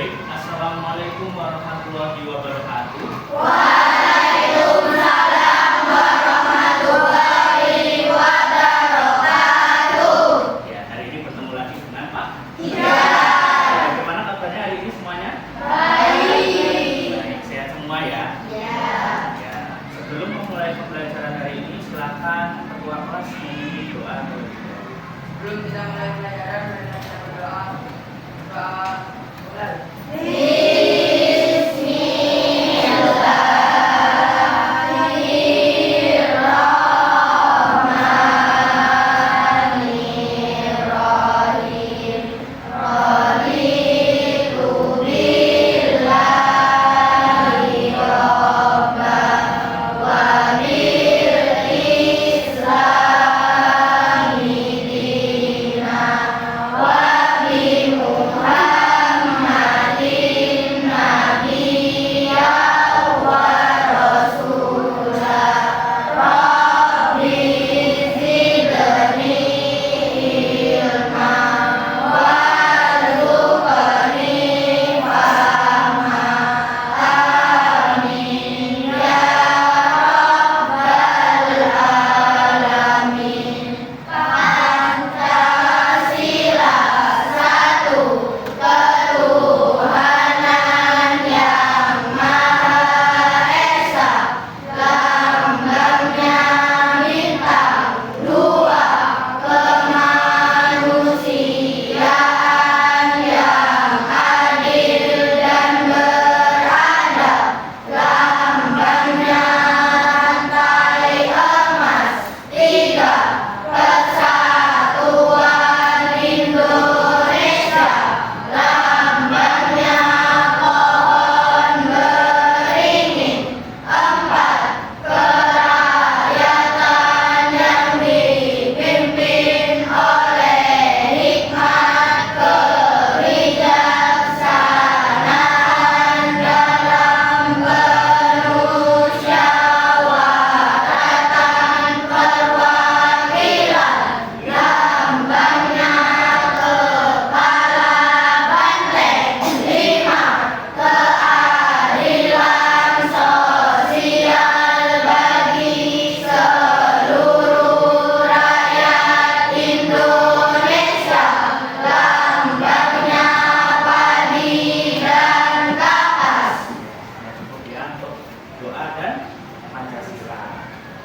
Baik, Assalamualaikum warahmatullahi wabarakatuh. Waalaikumsalam warahmatullahi wabarakatuh. Ya, hari ini bertemu lagi dengan Pak. Iya. Bagaimana kabarnya hari ini semuanya? Baik. Baik, sehat semua ya? Ya. Ya. Sebelum memulai pembelajaran hari ini, silakan ketua kelas memimpin doa terlebih dahulu. Sebelum kita mulai pelajaran, mari kita berdoa. Doa mulai.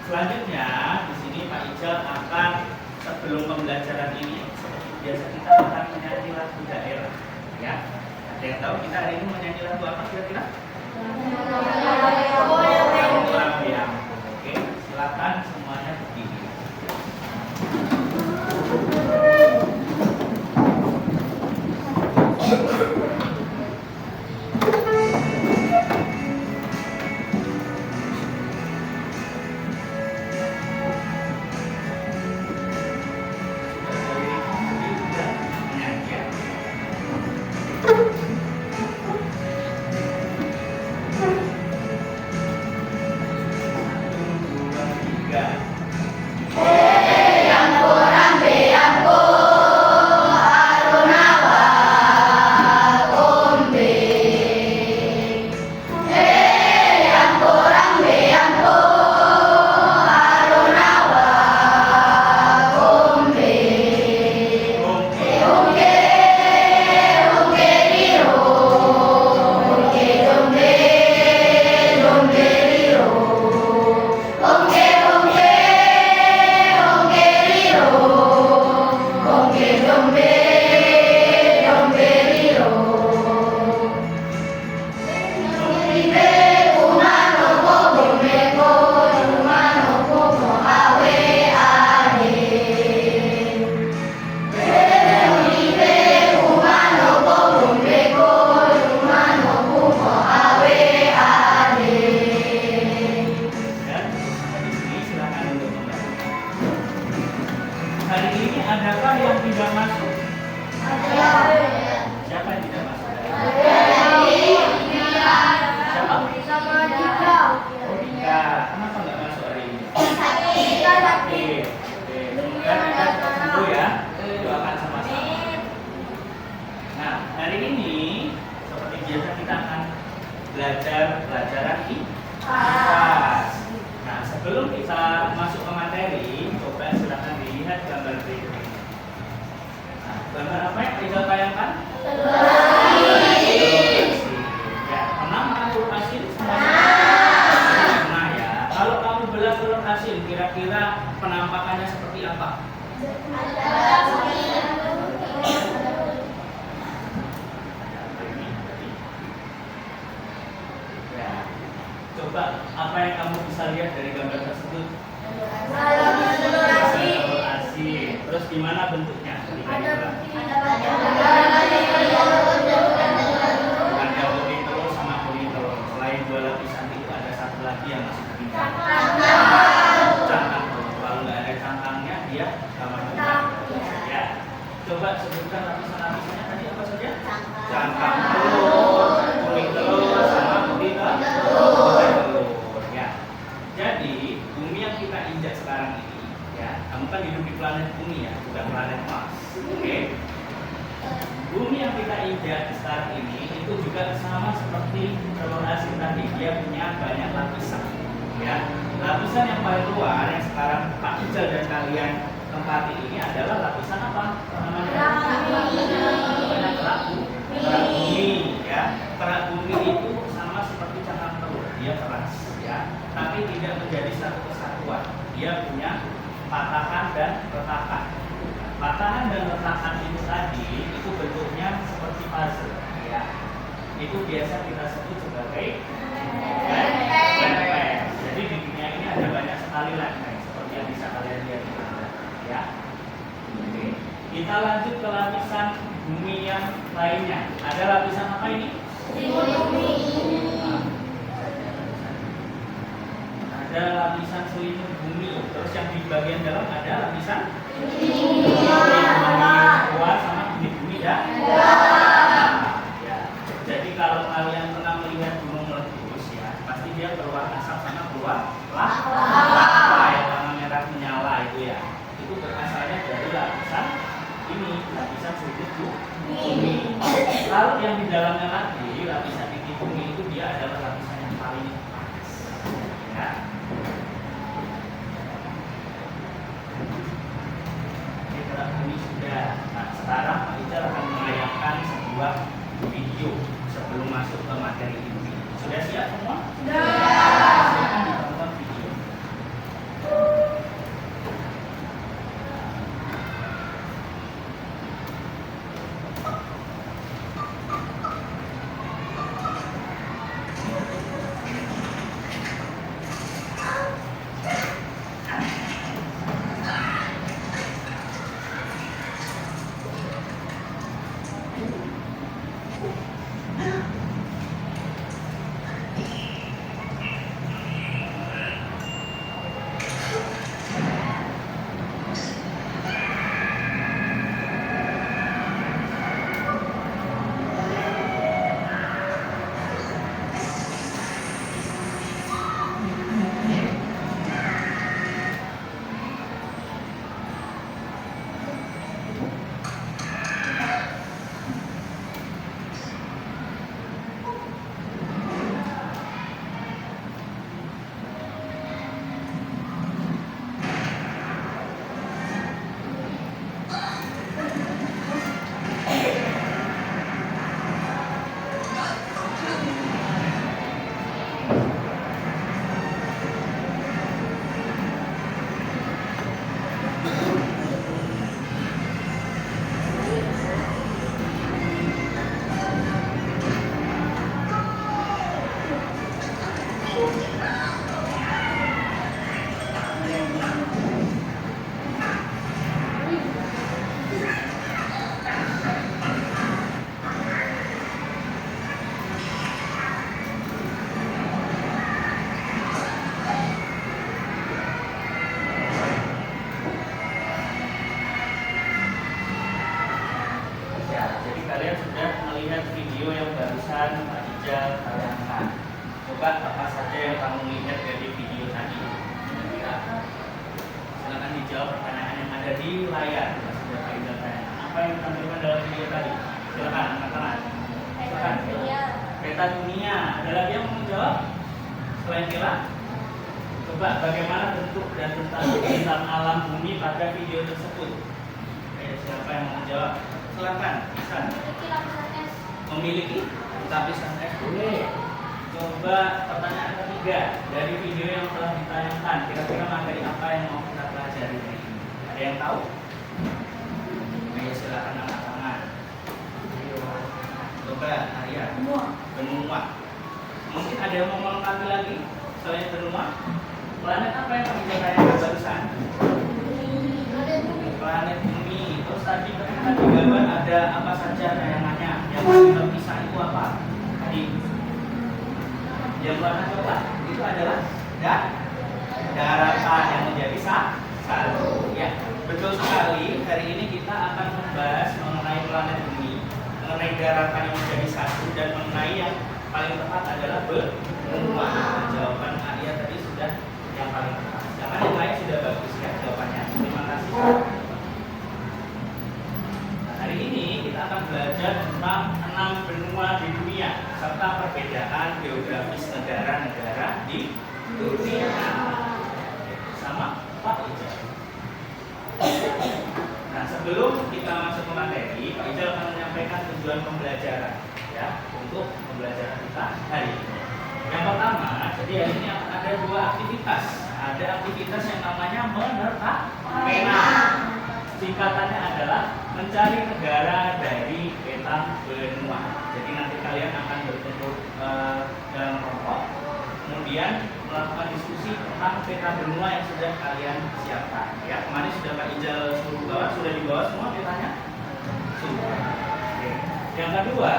Selanjutnya, di sini Pak Ijal akan sebelum pembelajaran ini seperti biasa kita akan menyanyi lagu daerah. Ya, ada yang tahu kita hari ini menyanyi lagu apa kira-kira? Lagu. Oke, silakan semuanya berdiri. Yang belajar pelajaran IPAS. Nah, sebelum kita masuk ke materi, coba silakan dilihat gambar berikut ini. Nah, gambar apa yang kita tayangkan? Telur asin. Ya, pernah makan telur asin? Pernah ya. Kalau kamu belah telur asin, kira-kira penampakannya seperti apa? Ya. Coba apa yang kamu bisa lihat dari gambar tersebut? Telur asin. Terus gimana bentuknya? Ada putih telur sama kuning telur. Selain dua lapisan itu ada satu lagi yang masih kuning. Cangkang telur. Kalau nggak ada cangkangnya dia sama juga. Ya. Coba sebutkan lapisan-lapisannya tadi apa saja? Cangkang telur, kuning telur, sama putih telur. Ya. Jadi bumi yang kita injak sekarang ini, ya, kamu kan hidup di planet bumi ya, bukan planet Mars. Oke. Bumi yang kita injak sekarang ini itu juga sama seperti telur asin tadi, dia punya banyak lapisan. Ya, lapisan yang paling luar yang sekarang Pak Ijal dan kalian tempati ini adalah lapisan apa? Namanya? Banyak kerak bumi. Ya, kerak bumi itu sama seperti cangkang telur, dia keras, ya, tapi tidak menjadi satu kesatuan. Dia punya patahan dan retakan. Patahan dan retakan itu tadi itu bentuknya seperti puzzle, ya. Itu biasa kita sebut sebagai lempeng. Jadi di dunia ini ada banyak sekali lempeng seperti yang bisa kalian lihat di gambar, ya. Oke. Kita lanjut ke lapisan bumi yang lainnya. Ada lapisan apa ini? Ada lapisan selimut bumi. Terus yang di bagian dalam ada lapisan luar sama bumi ya. Ya. Jadi kalau kalian pernah melihat gunung meletus ya, pasti dia keluar asap sama keluar lava yang warna merah menyala itu ya. Itu berasalnya dari lapisan ini, lapisan selimut bumi. Lalu yang di dalamnya lagi, lapisan inti bumi itu dia adalah lapisan yang paling panas. Ya. Ini sudah. Nah, sekarang Pak Ijal akan menayangkan sebuah video sebelum masuk ke materi inti. Sudah siap semua? Sudah. Silakan ditonton video. Coba apa saja yang kamu lihat dari video tadi? Kira-kira. Silakan dijawab pertanyaan yang ada di layar. Sudah Pak Ijal tanya. Apa yang ditampilkan dalam video tadi? Silakan, angkat tangan. Silakan. peta dunia. Ada lagi yang mau menjawab? Selain Mila? Coba bagaimana bentuk dan tentang alam bumi pada video tersebut? Siapa yang mau menjawab? Silakan, bisa. Memiliki lapisan es. Boleh. Coba pertanyaan ketiga dari video yang telah ditayangkan. Kira-kira materi apa yang mau kita pelajari hari ini? Ada yang tahu? Ayo silakan angkat tangan. Ayo. Coba Arya. Benua. Mungkin ada yang mau melengkapi lagi selain benua? Planet apa yang kami tayangkan barusan? Planet bumi. Terus tadi ketika di gambar ada apa saja tayangannya? Yang masih terpisah itu apa? Tadi yang warna coklat itu adalah daratan yang menjadi satu. Ya, betul sekali. Hari ini kita akan membahas mengenai planet bumi, mengenai daratan yang menjadi satu, dan mengenai yang paling tepat adalah benua. Jawaban Arya tadi sudah yang paling tepat. Jangan yang lain sudah bagus ya jawabannya. Terima kasih. Nah, hari ini kita akan belajar tentang 6 benua di dunia serta perbedaan geografis negara-negara di dunia. Sama Pak Ijal. Nah, sebelum kita masuk ke materi, Pak Ijal akan menyampaikan tujuan pembelajaran ya untuk pembelajaran kita hari ini. Yang pertama, jadi hari ini ada 2 aktivitas. Ada aktivitas yang namanya menerka pena. Singkatannya adalah mencari negara dari peta benua. Jadi nanti kalian akan berkumpul dalam kelompok, kemudian melakukan diskusi tentang peta benua yang sudah kalian siapkan. Ya, kemarin sudah Pak Ijal suruh bawa, sudah dibawa semua petanya? Sudah. Oke. Yang kedua,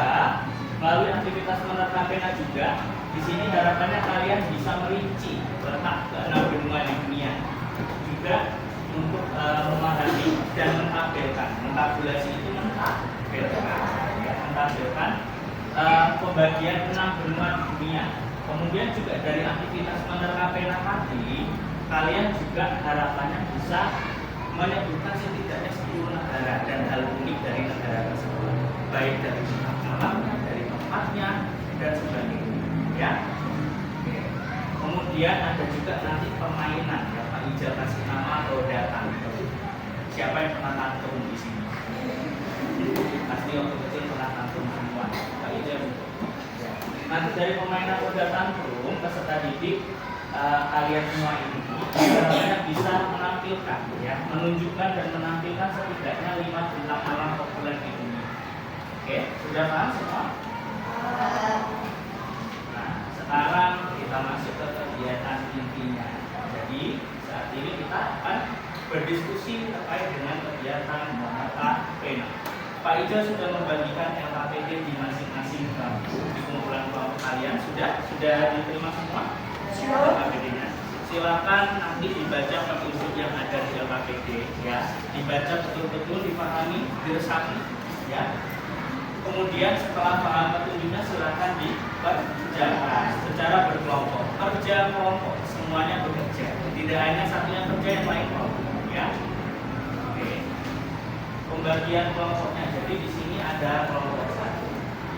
melalui aktivitas menerka pena juga, di sini harapannya kalian bisa merinci letak ke-6 benua di dunia. Juga untuk memahami dan mentampilkan, mentabulasi itu mentampilkan pembagian 6 benua di dunia. Kemudian juga dari aktivitas menerka pena tadi, kalian juga harapannya bisa menyebutkan setidaknya 10 negara dan hal unik dari negara tersebut, baik dari alamnya, dari tempatnya, dan sebagainya. Ya. Kemudian ada juga nanti permainan ya, Pak Ijal kasih nama roda tantrum. Siapa yang pernah tantrum di sini? Pasti waktu kecil pernah tantrum semua. Pak Ijal. Ya. Nanti dari permainan roda tantrum peserta didik kalian semua ini sebenarnya bisa menampilkan ya, menunjukkan dan menampilkan setidaknya 5 bintang alam populer di dunia. Oke, sudah paham semua? Sekarang kita masuk ke kegiatan intinya. Jadi saat ini kita akan berdiskusi terkait dengan kegiatan menerka pena. Pak Ijal sudah membagikan LKPD di masing-masing kelompok, di kumpulan kelompok kalian. Sudah diterima semua LKPD-nya. Silakan nanti dibaca petunjuk yang ada di LKPD ya, dibaca betul-betul, dipahami, diresapi ya. Kemudian setelah paham petunjuknya silakan dikerjakan secara berkelompok. Kerja kelompok, semuanya bekerja. Tidak hanya satu yang kerja, yang lain kelompok. Ya. Oke. Pembagian kelompoknya. Jadi di sini ada kelompok 1.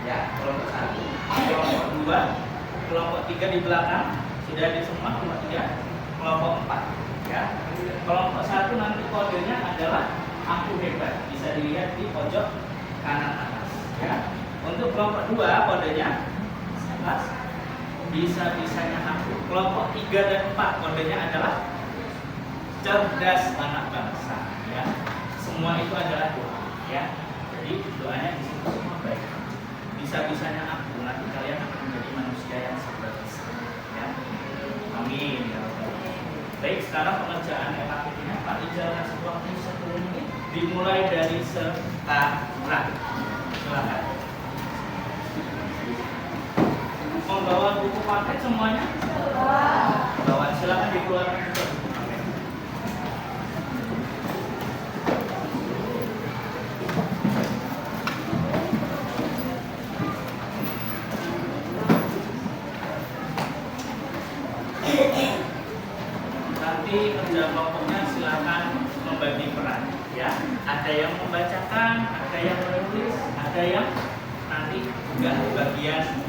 Ya, kelompok 1. Kelompok 2, kelompok 3 di belakang. Sudah di semua kelompok 3. Kelompok 4. Ya. Kelompok 1 nanti kodenya adalah aku hebat. Bisa dilihat di pojok kanan atas. Ya. Untuk kelompok 2 kodenya bisa-bisanya aku. Kelompok 3 dan 4 kodenya adalah cerdas anak bangsa ya. Semua itu adalah doa ya. Jadi doanya di situ semua baik. Bisa-bisanya aku, nanti kalian akan menjadi manusia yang sukses ya. Amin ya Rabbal. Baik, sekarang pengerjaan LKPD-nya Pak Ijal kasih waktu 10 menit dimulai dari sekarang. Silakan. Membawa buku paket semuanya? Bawa, silakan dikeluarkan juga. Nanti kerja kelompoknya silakan membagi peran ya. Ada yang membacakan, ada yang menulis, ada yang nanti juga bagian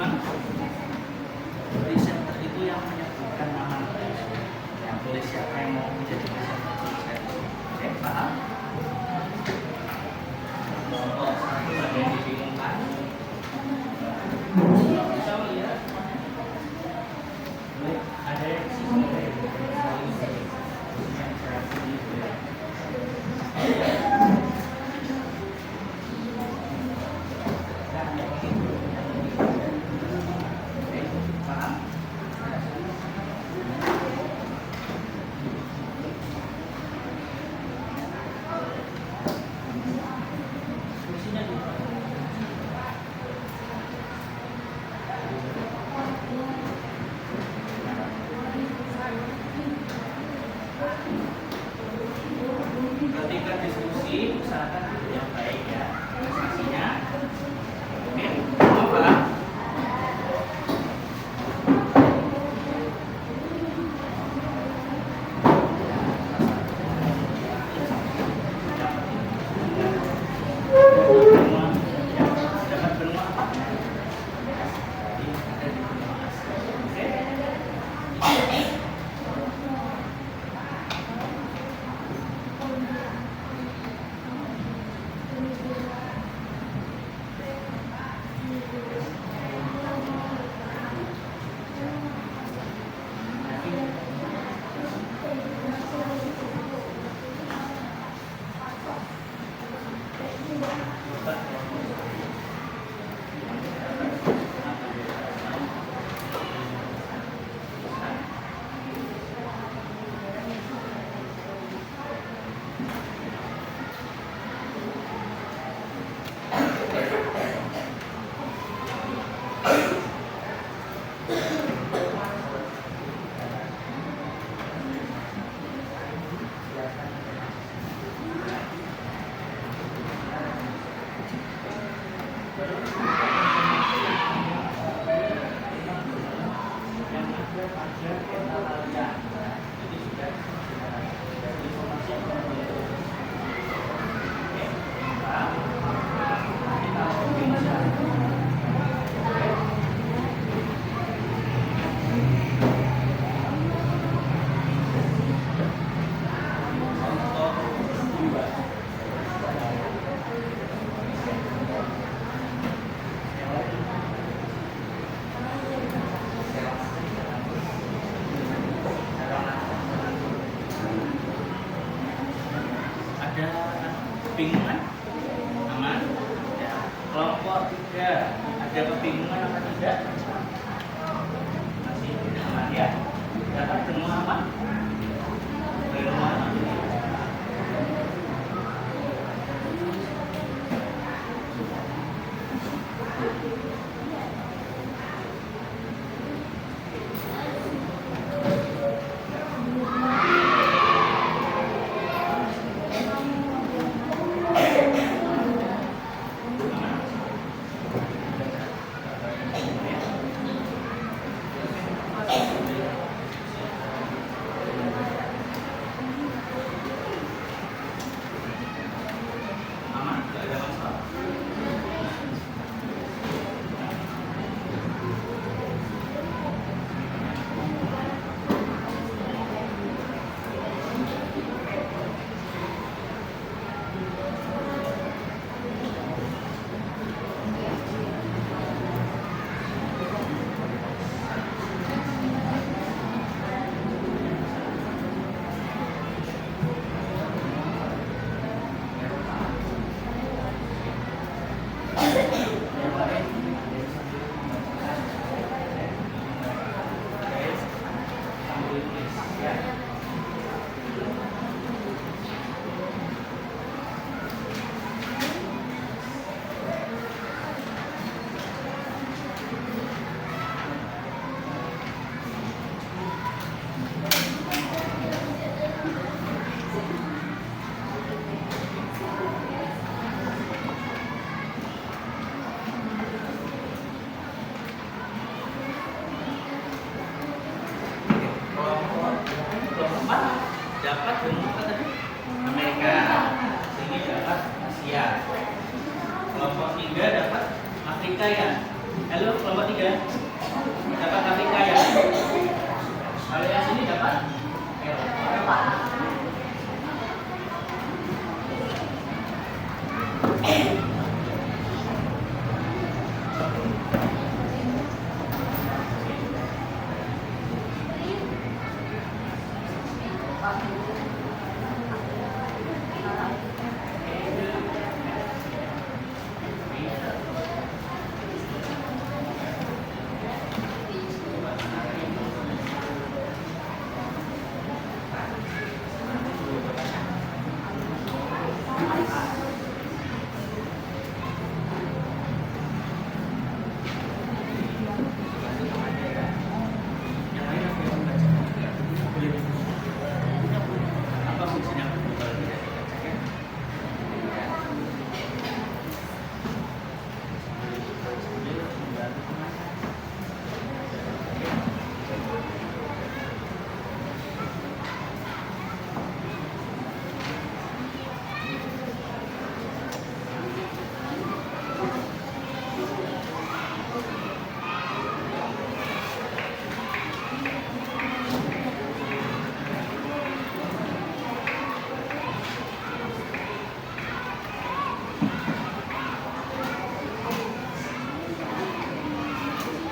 Gimana? Presenter itu yang menyebutkan nama yang tulis siapa yang mau menjadi presenter. Oke, paham? Kelompok satu ada yang dibingungkan. Bisa melihat ada yang ketika diskusi usahakan duduk yang baik ya diskusinya. Oke, semua paham? Dapat benua apa? Ada di benua Asia. Oke. Ada kebingungan? Aman? Ya. Kelompok 3 ada kebingungan apa tidak? Masih aman ya? Dapat benua apa? Benua apa? Aman? Tidak ada masalah? Dapat benua apa tadi? Amerika. Sini dapat Asia. Kelompok 3 dapat Afrika ya. Halo, kelompok 3. Dapat KPK ya? Kalau yang sini dapat? Yang lain apa yang membaca? Boleh. Apa fungsinya buku kalau tidak dibacakan?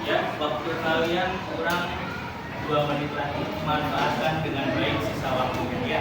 Ya, waktu kalian kurang 2 menit lagi, manfaatkan dengan baik sisa waktunya ya.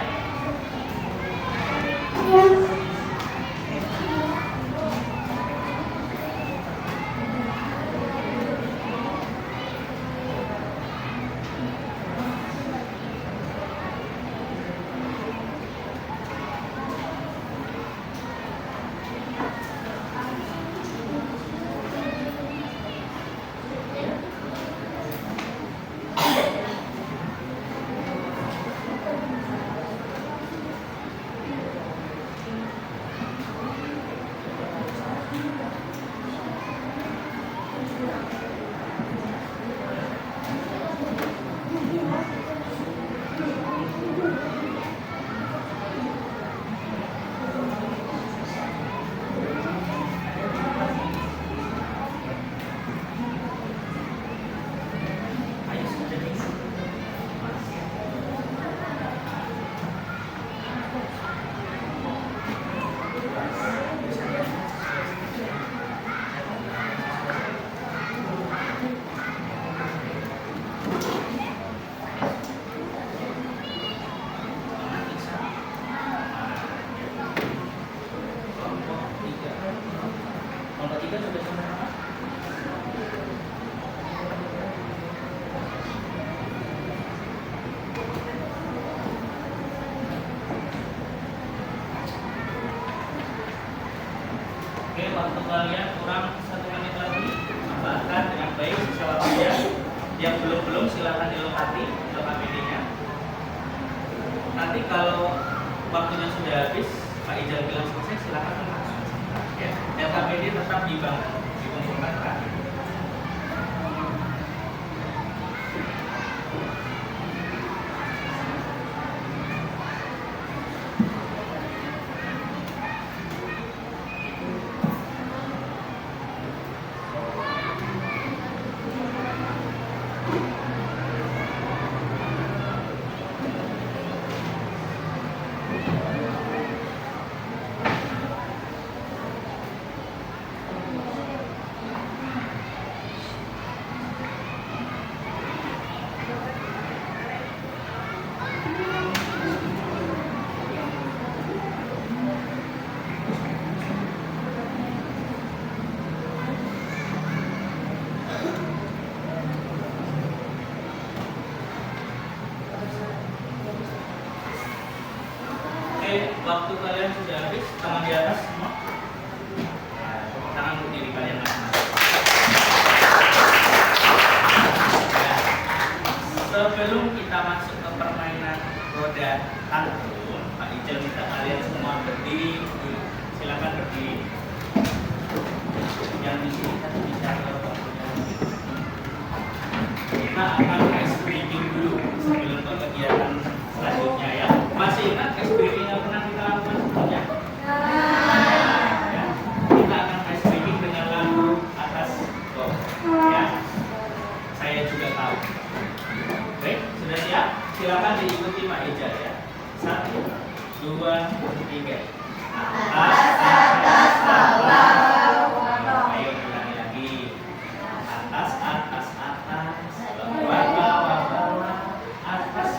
Ayo sudah bisa. Kelompok 3 sudah sama-sama. Oke, waktu kalian kurang 1 menit lagi, manfaatkan dengan baik sisa waktunya. Yang belum silahkan dilengkapi untuk APD-nya. Nanti kalau waktunya sudah habis, Pak Ijal bilang selesai, silahkan langsung. Ya, dan APD tetap dibangun, dikumpulkan terakhir. Waktu kalian sudah habis, tangan di atas semua. Tepuk tangan untuk diri kalian masing-masing. Ya. Sebelum kita masuk ke permainan roda pantun, Pak Ijal minta kalian semua berdiri dulu. Silakan berdiri. Yang di sini satu bicara waktunya. Kita akan ice breaking dulu sebelum ke kegiatan selanjutnya ya. Masih ingat ice breaking yang pernah kita lakukan sebelumnya? Ya. Kita akan ice breaking dengan lagu Atas Bawah. Silakan diikuti Pak Ijal ya. 1, 2, 3. Atas, bawah. Ayo ulangi lagi. Atas,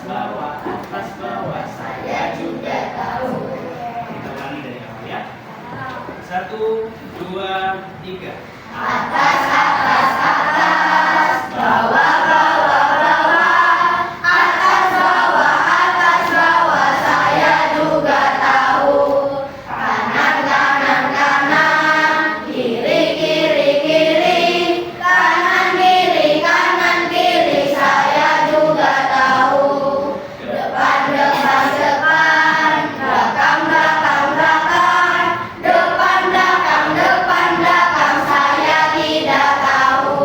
bawah. Atas, bawah. Saya juga tahu. Kita ulangi dari awal ya. 1, 2, 3. Atas, bawah, atas, bawah, saya juga tahu. Kanan, kiri, kanan, kiri, saya juga tahu. Depan, belakang, saya tidak tahu.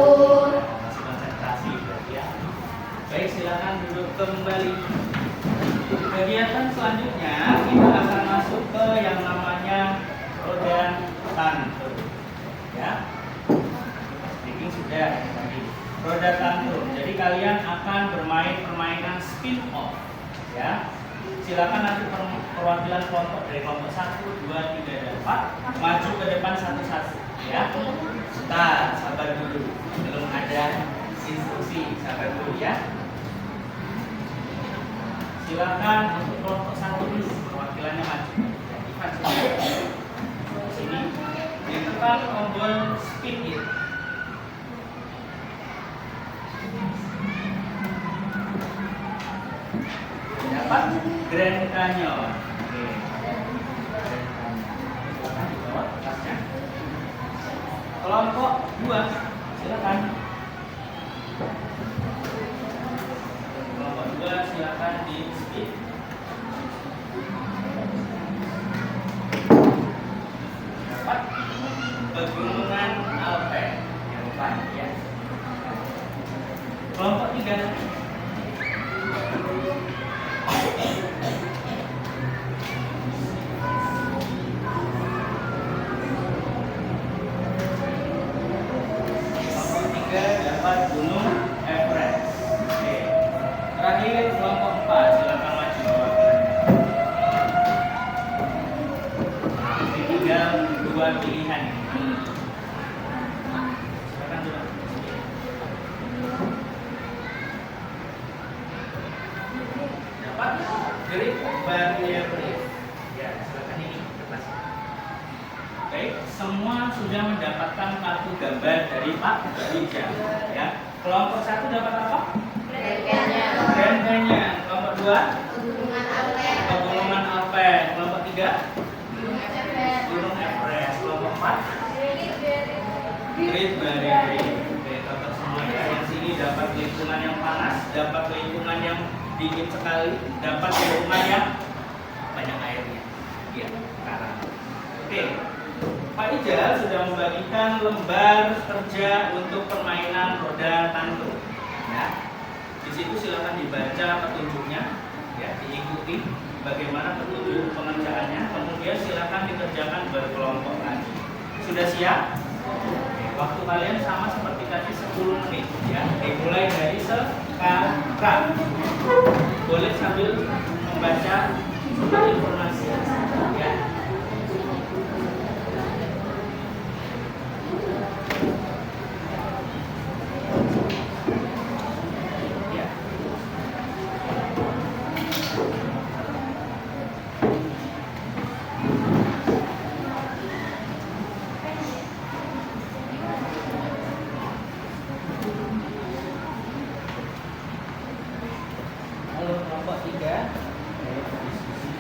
Masih konsentrasi berarti ya. Baik, silakan duduk kembali. Kegiatan selanjutnya kita akan masuk ke yang namanya roda tantrum. Ya. Speaking sudah tadi. Roda tantrum. Jadi kalian akan bermain permainan spin off. Ya. Silakan nanti perwakilan kelompok dari kelompok 1, 2, 3, dan 4 maju ke depan satu-satu. Ya. Sabar dulu. Belum ada instruksi, sabar dulu ya. Silakan untuk kelompok 1 dulu, perwakilannya maju. Ivan sini, ditekan tombol speed it. Dapat Grand Canyon. Oke. Silakan dibawa kertasnya. Kelompok 2, silakan. Kelompok 2 silakan di speed. Dapat Pegunungan Alpen yang depan ya. Kelompok 3. Dapat Gunung Everest. Oke. Terakhir kelompok 4 silakan maju perwakilannya. Tinggal 2 pilihan. Silakan coba. Dapat Great Barrier Reef. Ya, silakan ini kertas. Baik, semua sudah mendapatkan kartu gambar dari Pak Rijal. Ya, kelompok 1 dapat apa? Grand Canyon. Kelompok 2? Pegunungan Alpen. Kelompok 3? Gunung Everest. Kelompok 4? Great Barrier Reef. Oke, dapat semuanya. Yang sini dapat lingkungan yang panas, dapat lingkungan yang dingin sekali, dapat lingkungan yang banyak airnya. Ya, karang. Oke. Pak Ijal sudah membagikan lembar kerja untuk permainan roda tantrum. Ya, di situ silakan dibaca petunjuknya, ya, diikuti bagaimana petunjuk pengerjaannya. Kemudian silakan dikerjakan berkelompok lagi. Sudah siap? Oke, waktu kalian sama seperti tadi 10 menit, ya. Dimulai dari sekarang. Boleh sambil membaca sumber informasi, ya. Halo kelompok 3, diskusi.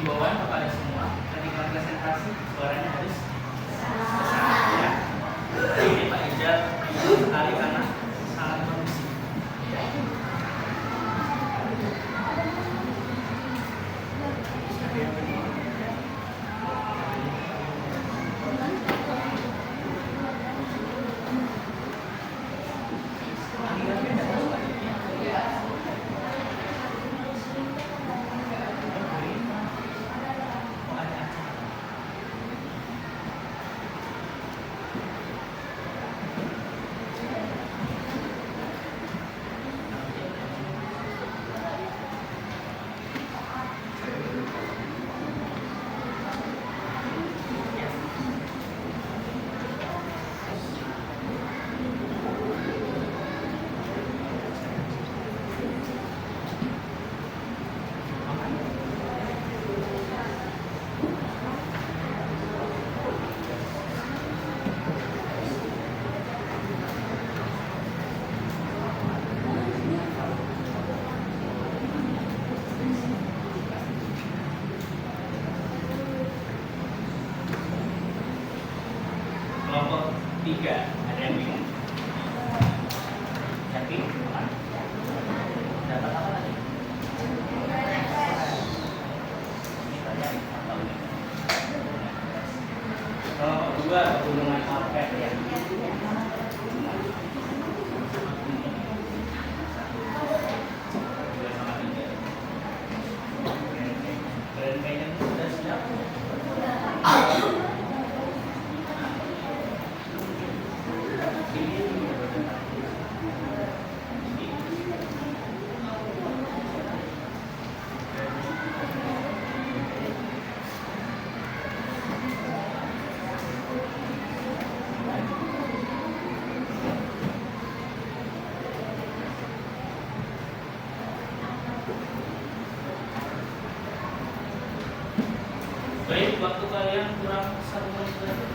himbauan kepada semua ketika presentasi suaranya harus besar ya. Ini Pak Ijal sekali karena sangat kondusif. Kelompok 3, ada yang bingung? Yakin? Dapat apa lagi? Kelompok 2, pegunungan Alpen ya. Dua sama 3. Kalian kayaknya sudah siap? Baik, waktu kalian kurang 1 menit lagi.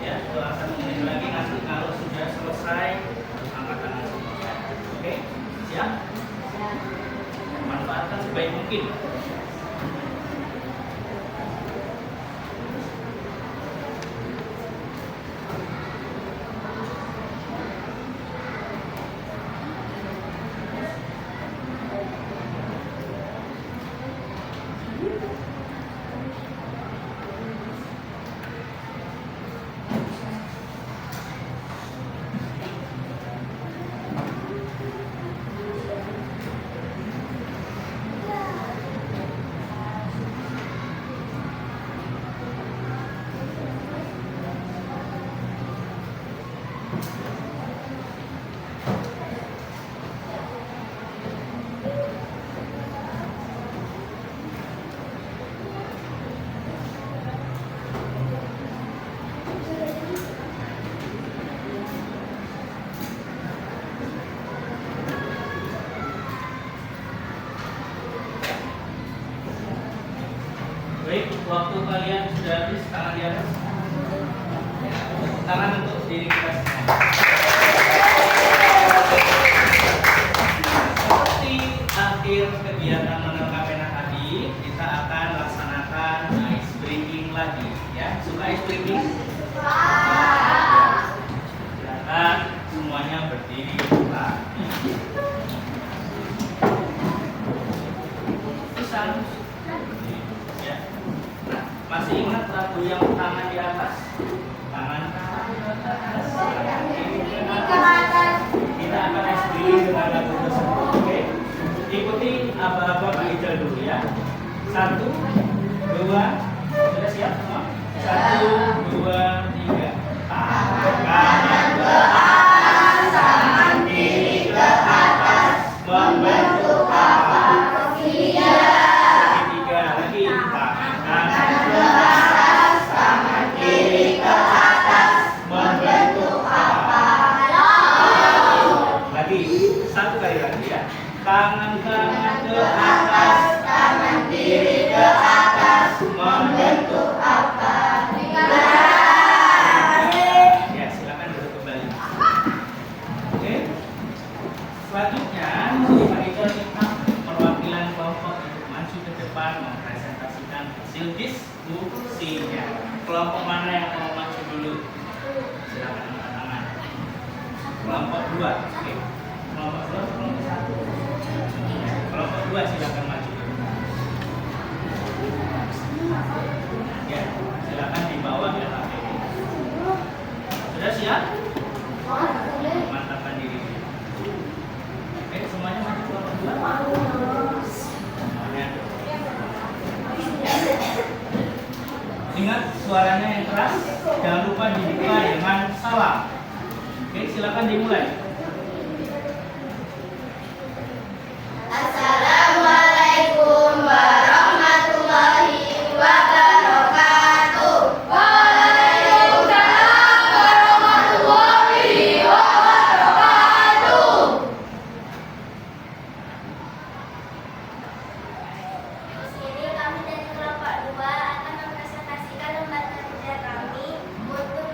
Ya, kurang 1 menit lagi. Nanti kalau sudah selesai, angkat tangan semua. Oke, siap? Manfaatkan sebaik mungkin. Baik, waktu kalian sudah habis, tangan di atas. Tangan untuk diri kita semua. Seperti akhir kegiatan menangkap pena tadi, kita akan laksanakan ice breaking lagi. Ya, suka ice breaking? Silakan semuanya berdiri lagi. Pisang. Ya. Nah, masih ingat lagu yang tangan di atas? Tangan kanan ke atas, tangan kiri ke atas. Kita akan explain dengan lagu tersebut. Oke? Ikuti apa-apa Pak Ijal dulu ya. 1, 2, sudah siap semua? 1, 2, 3. Tangan kanan ke atas, tangan kiri ke atas, membentuk apa? Tangan kanan ke atas, tangan kiri ke atas, membentuk apa? Ya, silakan duduk kembali. Oke. Selanjutnya, Pak Ijal minta perwakilan kelompok untuk maju ke depan mempresentasikan hasil diskusinya. Kelompok mana yang mau maju dulu? Silakan angkat tangan. Kelompok 2. Oke. Kelompok 2 atau kelompok 1? Kelompok 2 silakan maju dulu. Ya, silakan dibawa ke HP. Sudah siap? Mantapkan diri. Oke, semuanya maju kelompok 2. Semuanya. Ingat suaranya yang keras, jangan lupa dibuka dengan salam. Oke, silakan dimulai. Assalamualaikum warahmatullahi wabarakatuh. Waalaikumsalam warahmatullahi wabarakatuh. Di sini kami dari kelompok 2 akan mempresentasikan lembaga kerja kami untuk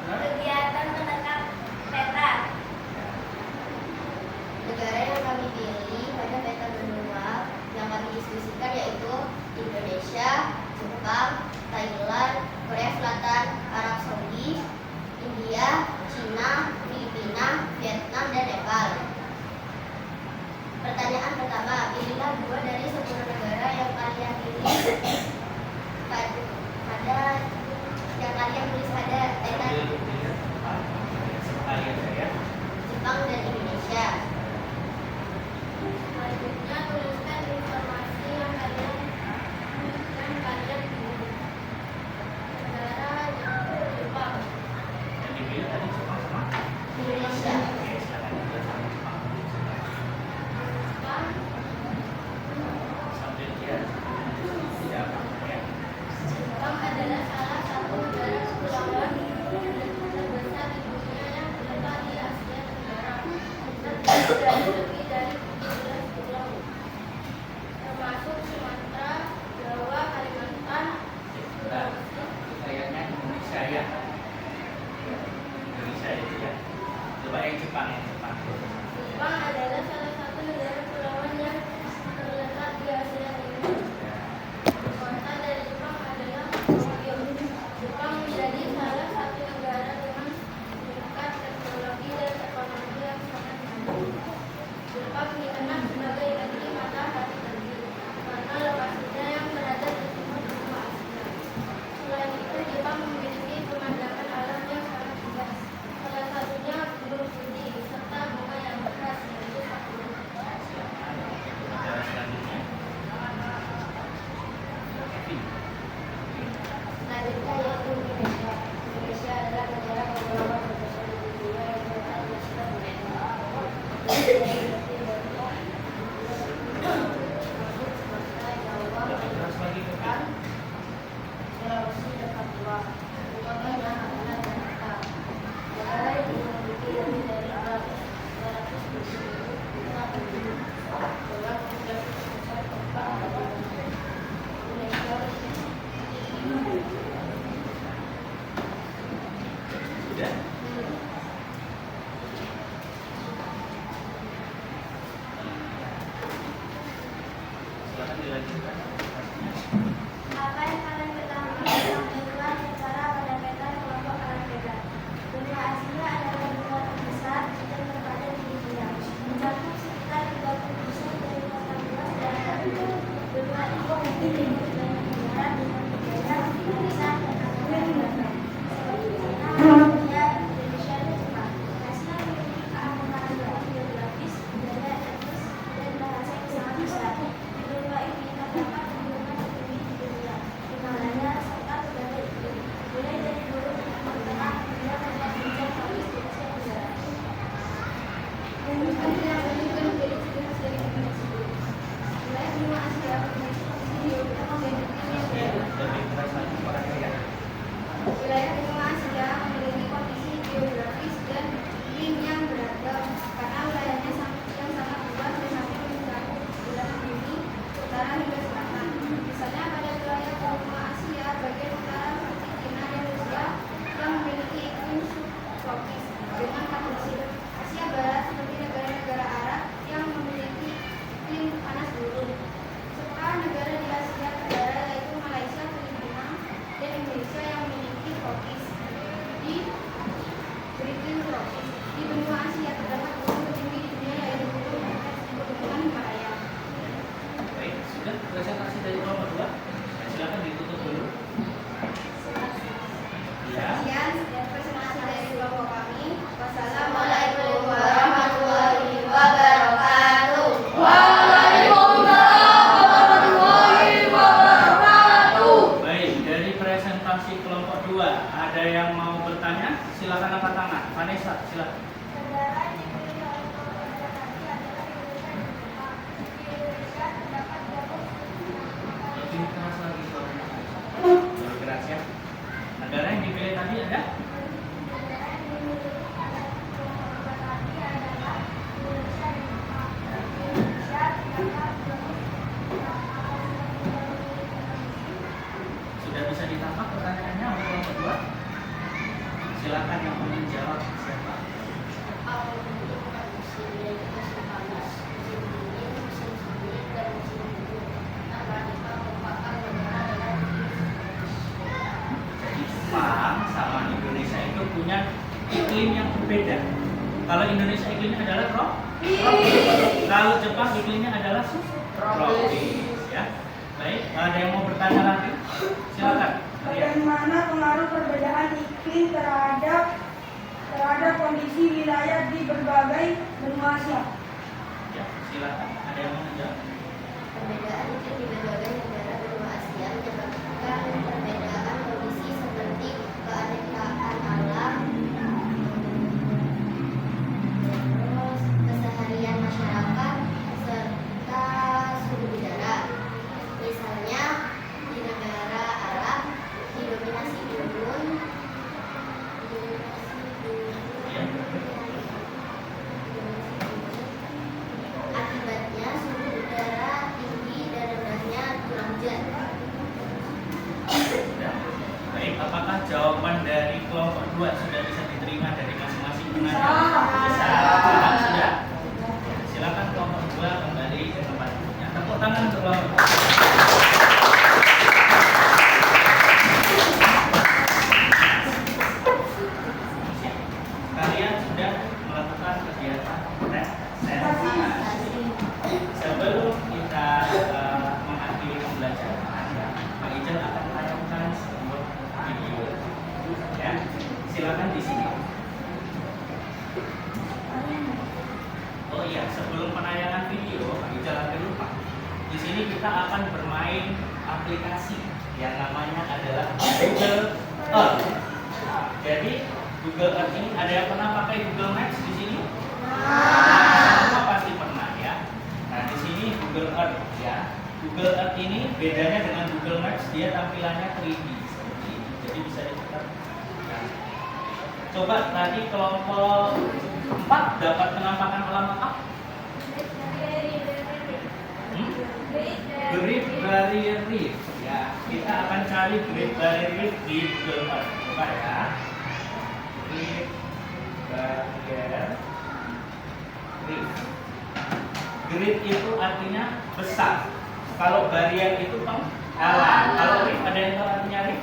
kegiatan menetap peta. Negara yang kami pilih pada peta benua yang kami diskusikan yaitu Indonesia, Jepang, Thailand, Korea Selatan, Arab Saudi, India, Cina, Filipina, Vietnam, dan Nepal. Pertanyaan pertama, pilihlah 2 dari 10 negara yang kalian pilih pada yang kalian tulis pada peta Jepang dan Indonesia. Selanjutnya tuliskan informasi yang kalian pilih. Negara yang Jepang. Yang dipilih tadi Jepang sama Indonesia. Oke, silakan juga sama Jepang. Jepang. Sambil dia tidak ya. Jepang adalah salah satu negara kepulauan terbesar di dunia yang terletak di Asia Tenggara. Terdiri lebih dari 17 pulau, termasuk Sumatera, Jawa, Kalimantan, Sulawesi. Kayaknya Indonesia ya. Indonesia itu ya. Coba yang Jepang. Jepang adalah salah satu negara kepulauan yang terletak di Asia Timur. Kota dari Jepang adalah Tokyo. Jepang menjadi salah satu negara dengan tingkat teknologi dan ekonomi yang sangat maju. Jepang dikenal sebagai negeri matahari terbit karena lokasinya yang berada di timur benua Asia. Selain itu, Jepang memiliki pemandangan alam yang sangat indah. Salah satunya Gunung Fuji serta bunga yang khas yaitu sakura. Negara selanjutnya. Kevin. Selanjutnya yaitu Indonesia. Indonesia adalah negara kepulauan terbesar di dunia yang terletak di Asia Tenggara. Sumatera, Jawa, Terus lagi Kalimantan, Kevin. Sulawesi, dan Papua. Ibu kotanya adalah Jakarta. Negara yang memiliki lebih dari 270 juta penduduk dengan populasi sebesar keempat adalah Indonesia. Sudah. Silakan dilanjutkan. Apa yang kalian ketahui tentang benua negara pada peta kelompok kalian beda? Benua Asia adalah benua terbesar dan terpadat di dunia, mencakup sekitar 30% dari kota luas dan penduduk. Benua ini memiliki banyak negara dengan budaya, bahasa, dan agama yang beragam, seperti China, India, Indonesia, dan Jepang. Asia memiliki keanekaragaman geografis, budaya, etnis, dan bahasa yang sangat besar. Di benua ini terdapat hubungan ekonomi berbeda. Kalau Indonesia iklimnya adalah tropis. Kalau Jepang iklimnya adalah subtropis. Ya. Baik, ada yang mau bertanya lagi? Silakan. Bagaimana pengaruh perbedaan iklim terhadap kondisi wilayah di berbagai benua Asia? Ya, silakan. Ada yang mau menjawab? Perbedaan iklim di berbagai negara benua Asia menyebabkan perbedaan kondisi seperti keanekaragaman alam, terus keseharian masyarakat, serta suhu udara. Misalnya di negara Arab didominasi gurun, akibatnya suhu udara tinggi dan rendahnya curah hujan. Ya. Baik, apakah jawaban dari kelompok 2 sudah bisa diterima dari masing-masing penanya? Bisa. Sudah. Silakan kelompok 2 kembali ke tempat duduknya. Tepuk tangan untuk kelompok 2. Kalian sudah melakukan kegiatan presentasi. Sebelum kita mengakhiri pembelajaran, ya, Pak Ijal akan menayangkan sebuah video. Ya, silakan di sini. Oh iya, sebelum penayangan video, Pak Ijal hampir lupa. Di sini kita akan bermain aplikasi yang namanya adalah Google Earth. Jadi Google Earth ini ada yang pernah pakai Google Maps di sini? Semua pasti pernah ya. Nah di sini Google Earth ya. Google Earth ini bedanya dengan Google Maps, dia tampilannya 3D seperti ini. Jadi bisa diputar. Nah, coba tadi kelompok 4 dapat penampakan alam apa? Great Barrier Reef. Ya, kita akan cari Great Barrier Reef di Google Earth. Coba ya. Great Barrier Reef. Great itu artinya besar. Kalau barrier itu penghalang. Kalau reef ada yang tahu artinya reef?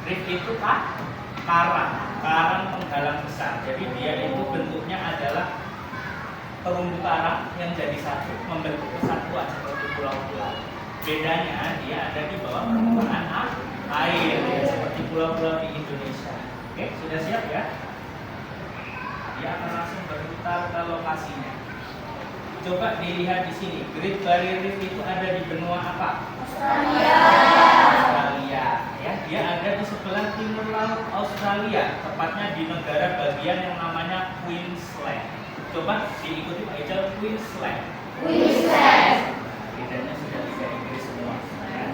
Reef itu karang penghalang besar. Jadi dia itu bentuknya adalah terumbu karang yang jadi satu, membentuk kesatuan seperti pulau-pulau. Bedanya dia ada di bawah permukaan air, ya, seperti pulau-pulau di Indonesia. Oke, sudah siap ya? Dia akan langsung berputar ke lokasinya. Coba dilihat di sini, Great Barrier Reef itu ada di benua apa? Australia. Ya, dia ada di sebelah timur laut Australia, tepatnya di negara bagian yang namanya Queensland. Coba diikuti Pak Ijal, Queensland. Bedanya sudah bisa Inggris semua. Ya.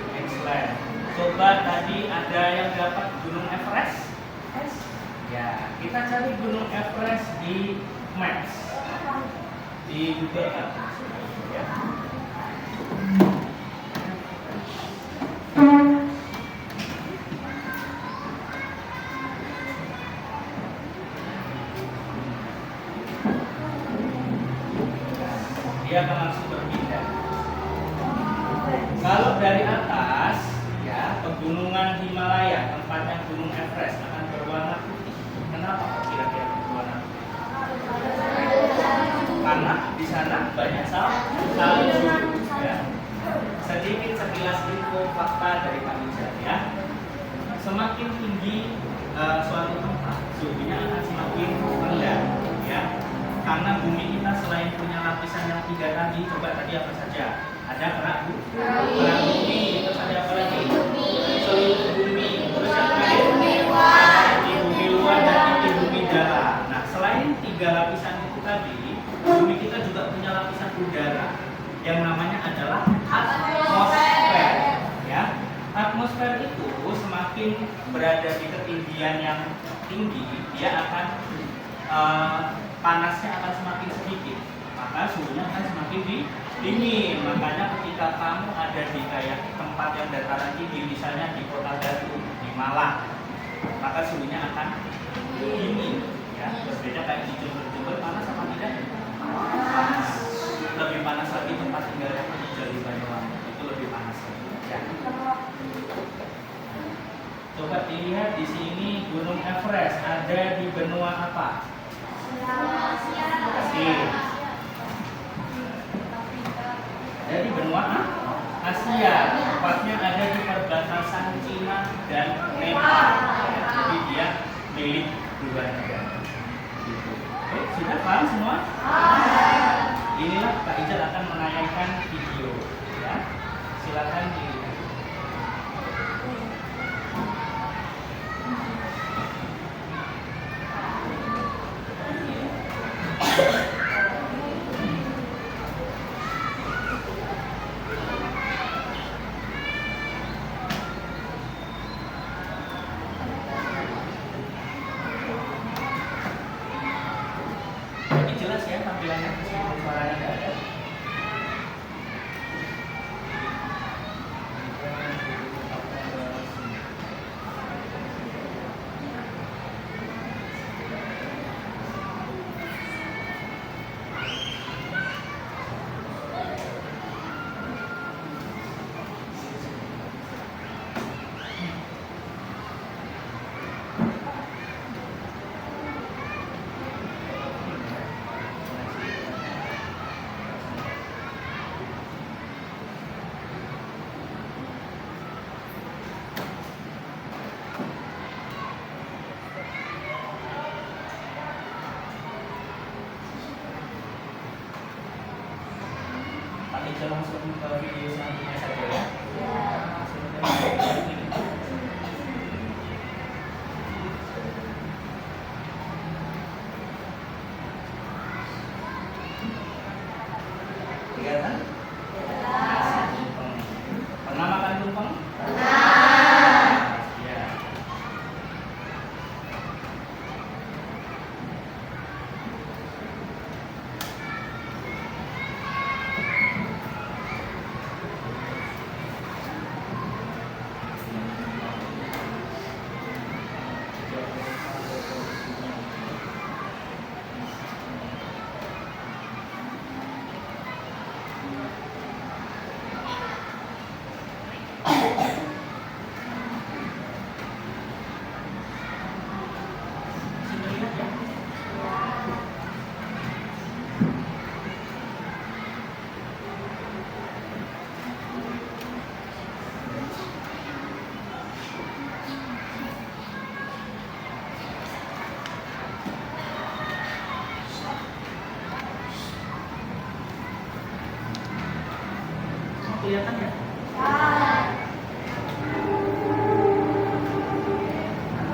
Queensland. Coba tadi ada yang dapat Gunung Everest? Ya, kita cari Gunung Everest di Maps, di Google Earth. Ya. Dia akan langsung berpindah. Kalau dari atas, ya, pegunungan Himalaya, tempatnya Gunung Everest akan berwarna putih. Kenapa kira-kira berwarna putih? Karena di sana banyak salju. Ya. Sedikit sekilas info fakta dari Pak Ijal ya. Semakin tinggi suatu tempat, suhunya akan semakin rendah. Ya. Karena bumi kita selain punya lapisan yang 3 tadi, coba tadi apa saja? Ada kerak bumi, terus ada apa lagi? Seluruh bumi, terus yang terakhir inti bumi luar dan inti bumi dalam. Nah, selain 3 lapisan itu tadi, bumi kita juga punya lapisan udara yang namanya adalah atmosfer. Ya, atmosfer itu semakin berada di ketinggian yang tinggi, dia akan panasnya akan semakin sedikit, maka suhunya akan semakin dingin. Makanya ketika kamu ada di kayak tempat yang dataran tinggi, misalnya di Kota Batu, di Malang, maka suhunya akan dingin. Ya, berbeda kayak di Jember panas apa tidak? Panas. Lebih panas lagi tempat tinggalnya di Banyuwangi, itu lebih panas lagi. Ya. Coba dilihat di sini Gunung Everest ada Iya, tepatnya ada di perbatasan Cina dan Nepal. Jadi dia milik dua negara. Gitu. Oke, sudah paham semua? Inilah Pak Ijal akan menayangkan video, ya. Silakan dilihat. Jadi jelas ya tampilannya, meskipun suaranya nggak ada. Pak Ijal langsung ke video selanjutnya saja ya. Kelihatan? Nasi tumpeng. Pernah makan tumpeng? Ya. Sudah lihat ya? Kelihatan ya?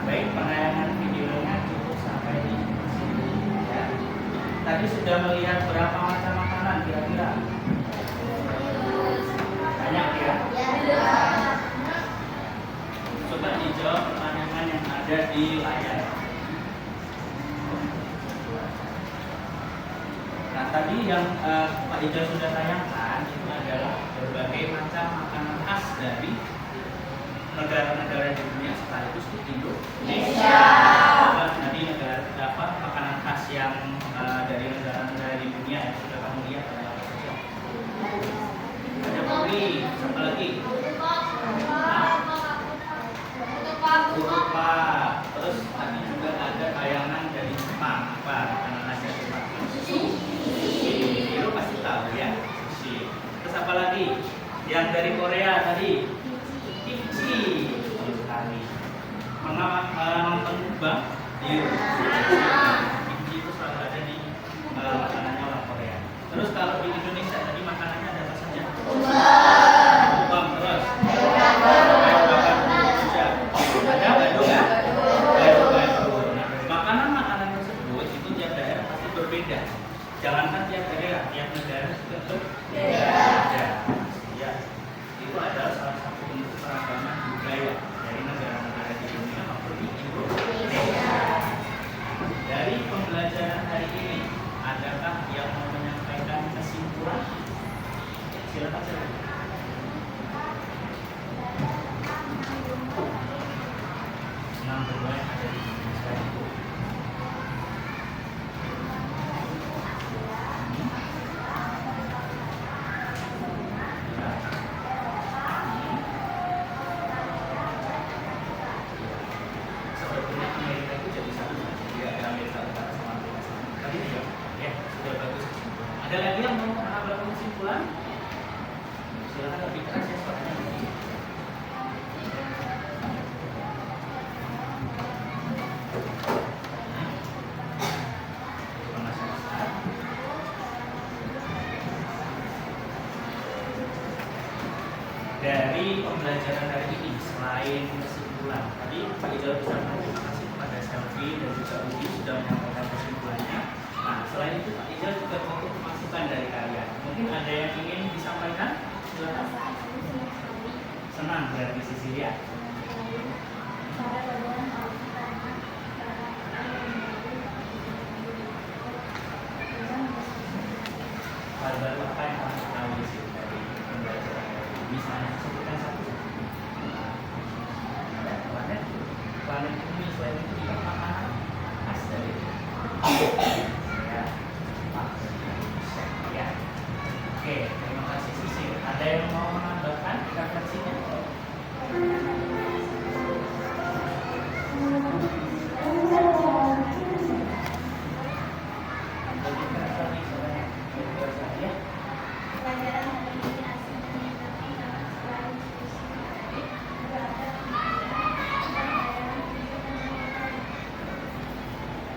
Baik, penayangan videonya cukup sampai di sini ya. Tadi sudah melihat berapa macam makanan kira-kira? Banyak ya? Coba dijawab pertanyaan yang ada di layar. Nah, tadi yang Pak Ijal sudah tayangkan itu adalah berbagai macam makanan khas dari negara-negara di dunia sekaligus di Indonesia. Tadi negara apa makanan khas yang dari negara-negara di dunia yang sudah kamu lihat adalah apa saja? Ada kopi, apa lagi? Ketupat. Terus tadi juga ada bayangan dari Jepang, apa makanan khasnya Jepang? Sushi. Lu pasti tahu ya, sushi. Terus apa lagi? Yang dari Korea tadi? Kimchi. Betul sekali. Nonton mukbang? Iya. Kimchi itu selalu ada di makanannya orang Korea. Terus kalau di Indonesia tadi makanannya ada apa saja? Mukbang terus. Ada gado ya? Gado. Nah, makanan-makanan tersebut itu tiap daerah pasti berbeda. Jangankan tiap daerah, tiap negara juga berbeda. Ya, itu adalah salah satu bentuk keragaman budaya dari negara-negara di dunia maupun di Indonesia. Dari pembelajaran hari ini, adakah yang mau menyampaikan kesimpulan? Silakan. Senang berbuat yang ada di Indonesia itu. Sebetulnya Amerika itu jadi satu, jadi ada Amerika Utara sama Amerika Selatan. Tadi ya, sudah bagus. Ada lagi yang mau menambahkan kesimpulan? silakan lebih keras ya suaranya. Dari pembelajaran hari ini, selain kesimpulan, tadi Pak Ijal bisa terima kasih kepada Selvi dan juga Budi sudah menyampaikan kesimpulannya. Nah, selain itu Pak Ijal juga untuk masukan dari kalian. Mungkin ada yang ingin disampaikan? Silakan. Senang berarti Sisilia. Baru apa yang kamu tahu di sini dari pembelajaran hari ini? Misalnya sebutkan satu. Ada planet bumi, selain itu juga makanan khas dari ya, ya. Oke, terima kasih Sisi. Ada yang mau menambahkan referensinya?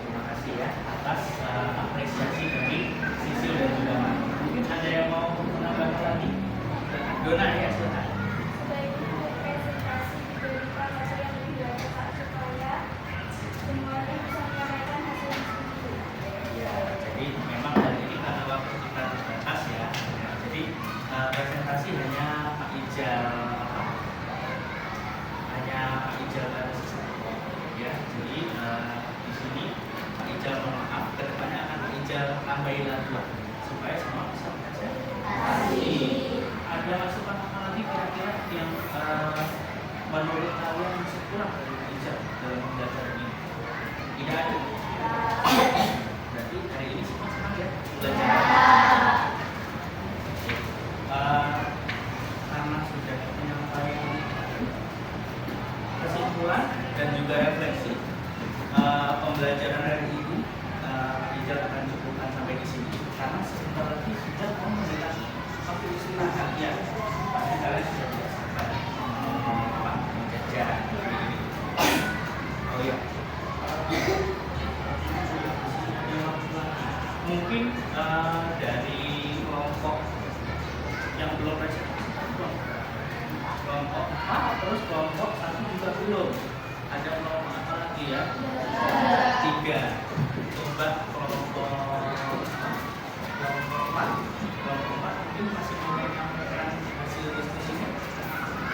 Terima kasih ya atas apresiasi dari Sisil dan juga Mak. Mungkin ada yang mau menambahkan lagi? Dona ya, silakan. Sebaiknya presentasi diberikan hasil yang lebih banyak Pak, supaya semuanya bisa menyampaikan hasil diskusi. Ya, jadi memang hari ini karena waktu kita terbatas ya. Jadi presentasi hanya Pak Ijal harus ya. Jadi di sini Pak Ijal mohon maaf, kedepannya akan Pak Ijal tambahin lagi supaya semua bisa baca. Ada masukan apa lagi kira-kira yang menurut kalian masih kurang dari Pak Ijal dalam pembelajaran ini? Tidak ada. Berarti hari ini semua senang ya belajar. Karena sudah menyampaikan kesimpulan dan juga refleksi pembelajaran hari ini, Pak Ijal akan cukupkan sampai di sini karena sebentar lagi sudah mau memberikan waktu istirahat ya. Pasti kalian sudah tidak sabar Pak menjajar. Oh iya. Mungkin dari kelompok yang belum presentasi, kelompok 4 terus kelompok 1 juga belum. Ada kelompok apa lagi ya? 3. Coba kelompok 4 mungkin masih mau menyampaikan hasil diskusinya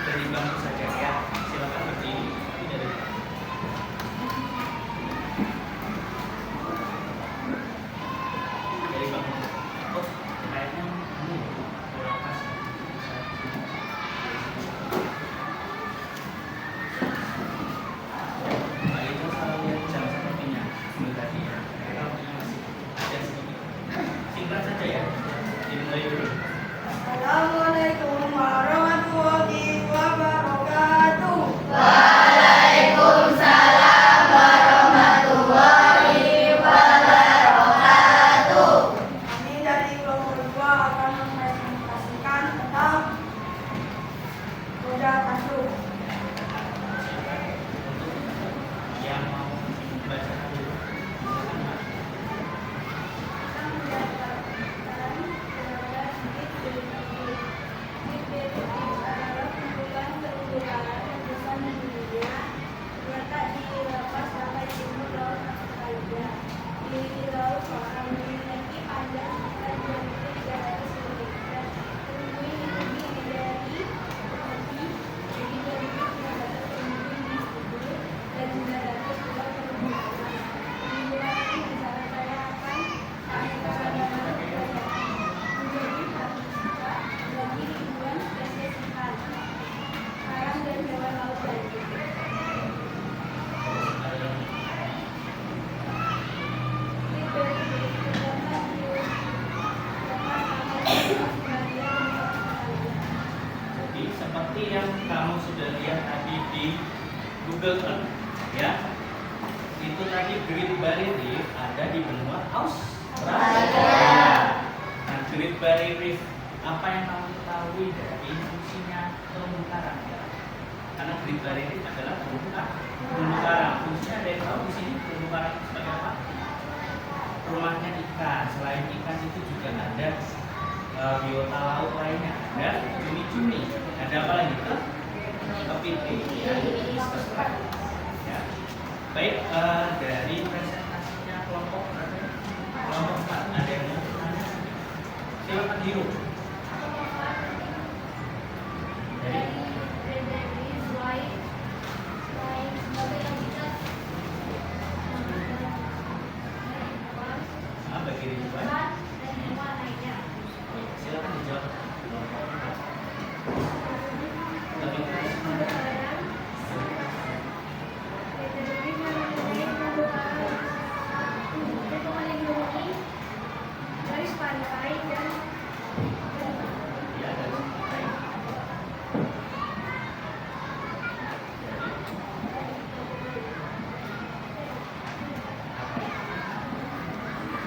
dari bangku saja ya. Silakan berdiri. Ini dari bangku. Oh, kayaknya ini kurang pas. Pak Ijal salah lihat jam sepertinya tadi ya. Kalau ini masih ada sedikit. Singkat saja ya. Dimulai dulu. Assalamualaikum warahmatullahi wabarakatuh. Waalaikumsalam warahmatullahi wabarakatuh. Kami dari kelompok 2 akan mempresentasikan tentang roda kasur. Yang mau membacakan dulu. Silakan, Pak. Jadi seperti yang kamu sudah lihat tadi di Google Earth, ya, itu tadi Great Barrier Reef ada di benua Australia. Nah, Great Barrier Reef apa yang kamu ketahui mengetahui dari fungsinya terumbu karang. Karena Great Barrier Reef adalah terumbu karang. Fungsinya ada yang tahu di sini terumbu karang sebagai apa? Rumahnya ikan. Selain ikan itu juga ada biota laut lainnya. Ada cumi-cumi. Ada apa lagi? Kepiting. Ya. Ya. Baik, dari presentasinya kelompok 4 ada yang mau bertanya? Silakan Hiru. Jadi bagi ribuan. Silakan dijawab. Lebih keras. Ya, dari pantai.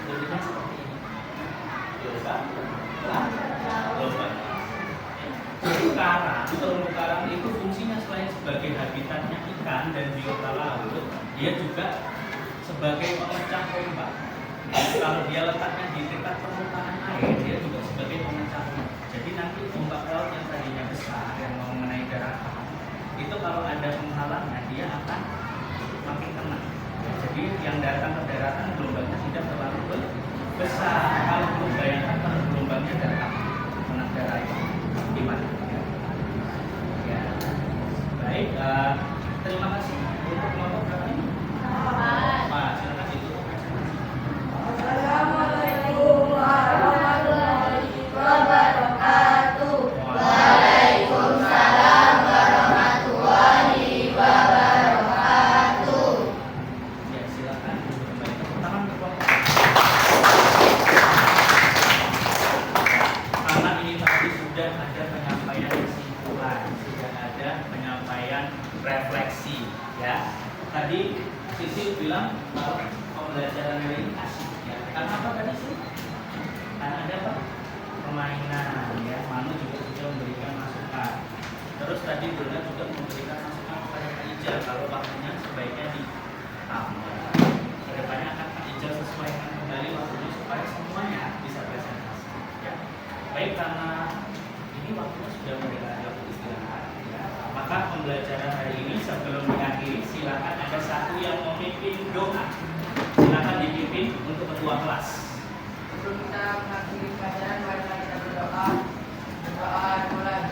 Lebihnya seperti ini. Lomba. Terumbu karang itu fungsinya selain sebagai habitatnya ikan dan biota laut, dia juga sebagai pemecah ombak. Kalau dia letaknya di dekat permukaan air, dia juga sebagai pemecah ombak. Jadi nanti ombak laut yang tadinya besar yang mau mengenai daratan, itu kalau ada penghalangnya dia akan makin tenang. Jadi yang datang ke daratan gelombangnya tidak terlalu besar. Kalau bayangkan kalau gelombangnya datang kena daratan, gimana? Ya. Baik, terima kasih untuk kelompok berapa ini? Pak, silakan ditutup presentasi. Assalamualaikum warahmatullahi wabarakatuh. Waalaikumsalam warahmatullahi wabarakatuh. Ya, silakan kembali ke tangan ke kelompok. Karena ini tadi sudah ada penyampaian kesimpulan, sudah ada penyampaian refleksi, ya. Tadi Sisi bilang kalau pembelajaran hari ini asik, ya. Karena apa tadi sih? Karena ada apa? Permainan, ya. Manu juga sudah memberikan masukan. Terus tadi Bruna juga memberikan masukan kepada Kak Ijal kalau waktunya sebaiknya ditambah. Kedepannya akan Kak Ijal sesuaikan kembali waktunya supaya semuanya bisa presentasi, ya. Baik, karena ini waktunya sudah mulai ada istirahat, ya. Maka pembelajaran hari ini sebelum diakhiri silakan ada satu yang memimpin doa. Silakan dipimpin untuk ketua kelas. Sebelum kita mengakhiri pelajaran, mari kita berdoa. Berdoa mulai.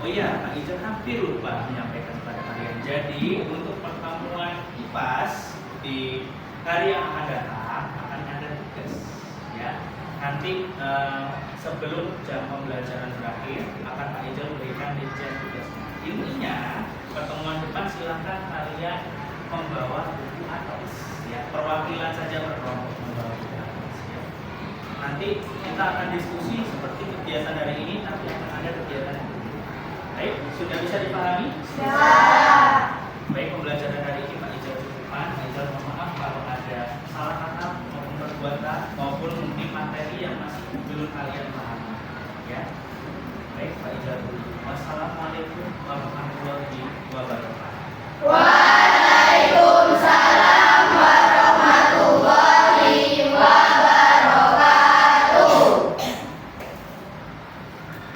Oh iya, Kak Ijal hampir lupa menyampaikan kepada kalian. Jadi untuk pertemuan IPAS di hari yang akan datang akan ada tugas, ya. Nanti sebelum jam pembelajaran berakhir akan Kak Ijal memberikan rincian tugas. Intinya pertemuan depan silakan kalian membawa buku atlas, ya. Perwakilan saja berkelompok membawa buku atlas, ya. Nanti kita akan diskusi seperti kegiatan hari ini, tapi akan ada kegiatan yang berbeda. Baik, sudah bisa dipahami? Ya.